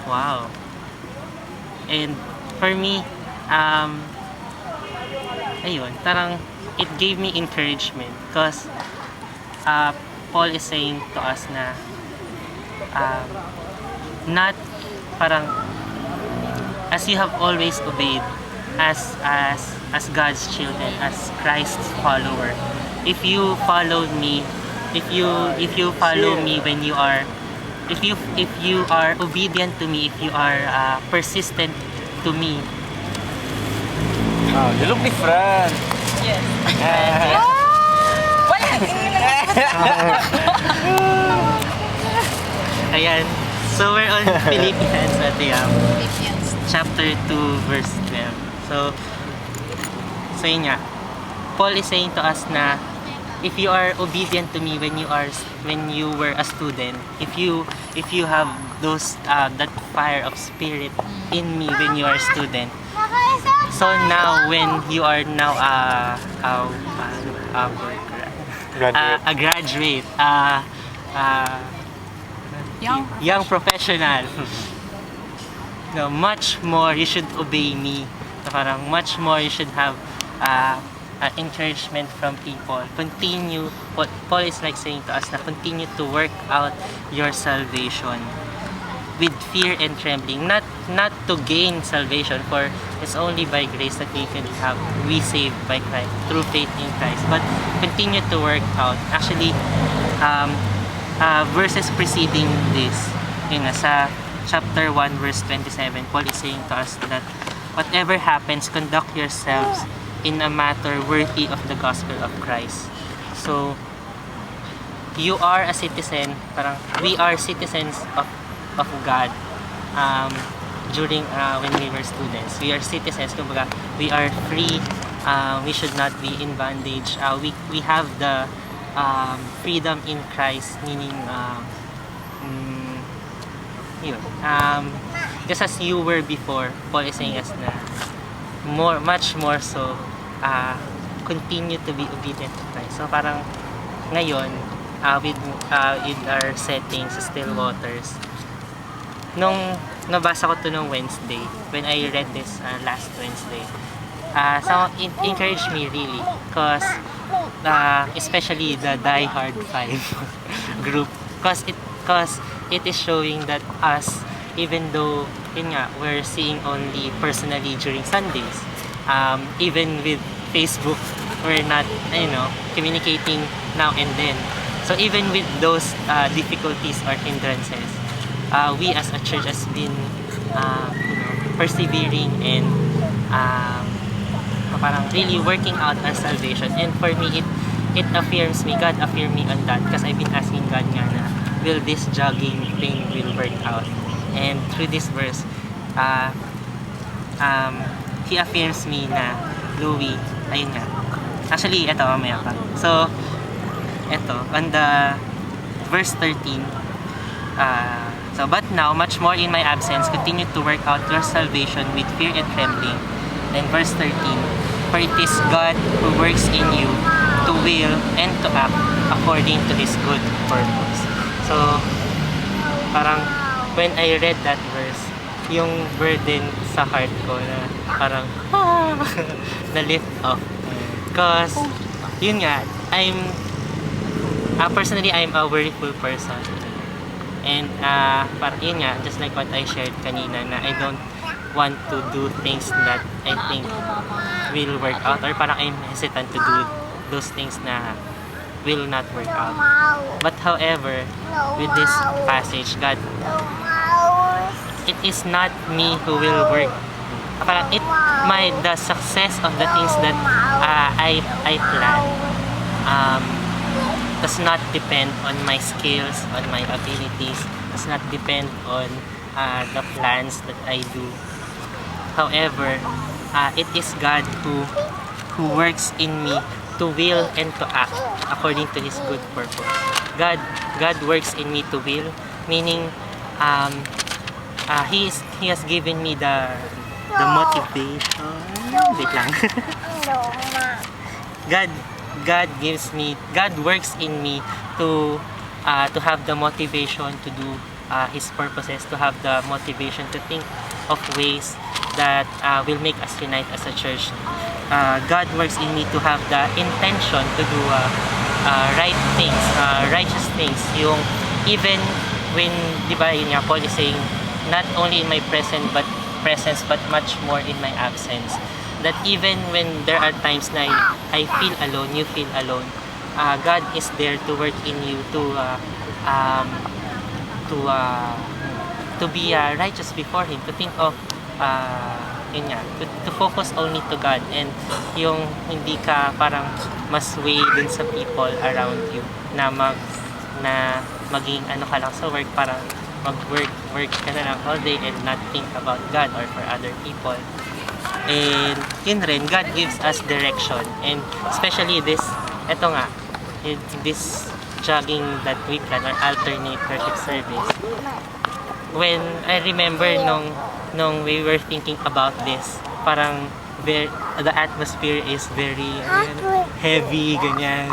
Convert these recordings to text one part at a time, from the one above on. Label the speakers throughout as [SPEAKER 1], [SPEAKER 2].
[SPEAKER 1] Wow. And for me, ayun, parang it gave me encouragement because Paul is saying to us na um, not parang as you have always obeyed as God's children, as Christ's follower. If you followed me, if you follow me when you are if you are obedient to me, if you are persistent to me.
[SPEAKER 2] Oh, you look different.
[SPEAKER 3] Yes.
[SPEAKER 2] Ah.
[SPEAKER 3] Wala,
[SPEAKER 1] Ayan. So we're on Philippians at
[SPEAKER 3] Philippians.
[SPEAKER 1] chapter 2 verse 12. So yun nga. Paul is saying to us na if you are obedient to me when you were a student, if you have those that fire of spirit in me when you are a student, so now when you are now a graduate, young professional, no, much more you should obey me. So parang much more you should have encouragement from people. Continue, what Paul is like saying to us na continue to work out your salvation with fear and trembling, not to gain salvation, for it's only by grace that we saved by Christ through faith in Christ, but continue to work out. Actually, verses preceding this, yun nga, sa chapter 1 verse 27, Paul is saying to us that whatever happens, conduct yourselves in a matter worthy of the gospel of Christ. So you are a citizen, parang we are citizens of God. During when we were students, we are citizens, kumbaga we are free. We should not be in bondage. We have the freedom in Christ, meaning yun. Just as you were before, Paul is saying us na much more so, continue to be obedient to Christ. So parang ngayon, with our settings, still waters, nung nabasa ko to nung Wednesday, when I read this last Wednesday, so it encouraged me really, because especially the Die Hard 5 group, because it is showing that us, even though yun nga, we're seeing only personally during Sundays, even with Facebook, we're not, communicating now and then. So even with those difficulties or hindrances, we as a church has been persevering and parang really working out our salvation. And for me, it affirms me, God affirmed me on that, because I've been asking God nga na, will this jogging thing will work out? And through this verse, He affirms me na, Louie, ayun nga. Actually, eto, mamaya pa. So, eto, on the verse 13, so, but now, much more in my absence, continue to work out your salvation with fear and trembling. Then verse 13, for it is God who works in you to will and to act according to His good purpose. So, parang, when I read that verse, yung burden sa heart ko na parang, na-lift off. Because, yun nga, personally, I'm a worryful person. And parang yun nga, just like what I shared kanina, na I don't want to do things that I think will work out, or parang I'm hesitant to do those things na will not work out. But however, with this passage, God, it is not me who will work. Parang the success of the things that I plan does not depend on my skills, on my abilities, does not depend on the plans that I do. However, it is God who works in me to will and to act according to His good purpose. God works in me to will, meaning He has given me the motivation. Wait lang. God works in me to have the motivation to do His purposes, to have the motivation to think of ways that will make us unite as a church. God works in me to have the intention to do right things, righteous things. Yung even when, di ba yun nga, Paul is saying, not only in my presence but much more in my absence. That even when there are times na I feel alone, you feel alone, God is there to work in you to be righteous before Him, to think of yun nga, to focus only to God, and yung hindi ka parang mas way dun sa people around you na maging ano ka lang sa work, parang work ka na lang all day and not think about God or for other people. And yun rin, God gives us direction, and especially this jogging that we plan, or alternate worship service. When I remember nung we were thinking about this, parang the atmosphere is very heavy, ganyan,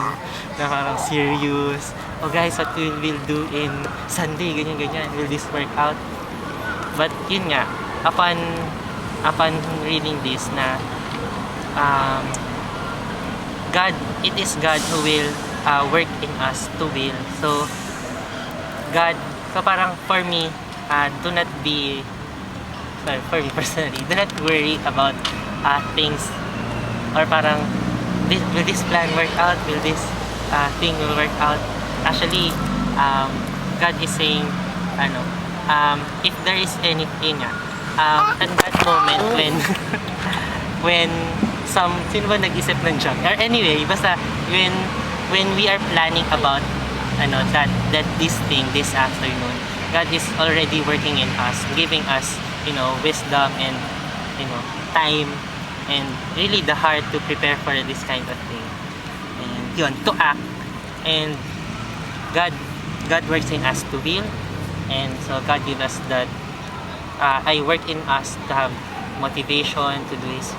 [SPEAKER 1] na parang serious. Oh guys, what we will do in Sunday, ganyan, will this work out? But yun nga, upon reading this na it is God who will work in us to will. So parang for me, do not be, for me personally, do not worry about things, or parang will this plan work out, will this thing will work out. Actually, God is saying if there is anything at that moment when sino ba nag-isip ng junk? Or anyway, basta when we are planning about this afternoon, God is already working in us, giving us wisdom and time, and really the heart to prepare for this kind of thing, and yun, to act. And God works in us to will, and so God gives us that work in us to have motivation to do His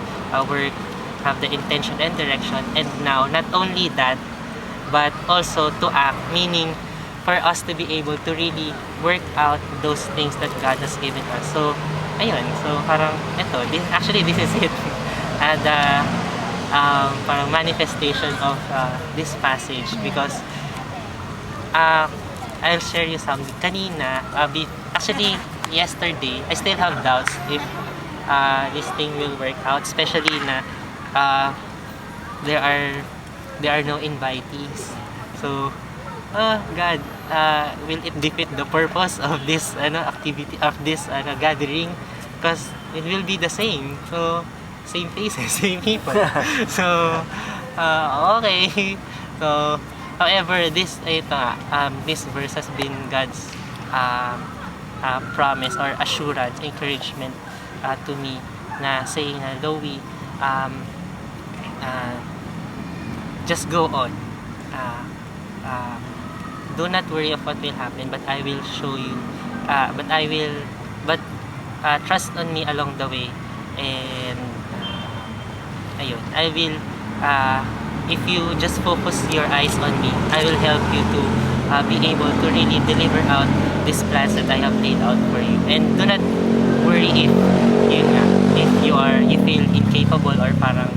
[SPEAKER 1] work, have the intention and direction, and now not only that, but also to act, meaning for us to be able to really work out those things that God has given us. So ayun, so parang this is it. The parang manifestation of this passage, because I'll share you something. Kanina, actually yesterday, I still have doubts if this thing will work out, especially na there are no invitees. So God, will it defeat the purpose of this activity, of this gathering? Because it will be the same. So same faces, same people. So okay. So however, this verse has been God's promise or assurance, encouragement to me, na saying na Loie, just go on. Do not worry of what will happen, but I will show you. But trust on me along the way, and ayun, I will. If you just focus your eyes on me, I will help you to be able to really deliver out these plans that I have laid out for you. And do not worry if you feel incapable, or parang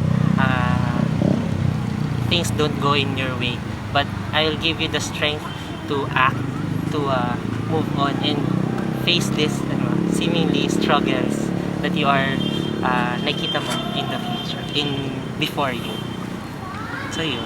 [SPEAKER 1] things don't go in your way. But I will give you the strength to act, to move on and face this seemingly struggles that you are nakita mo in the future, before you. So yun.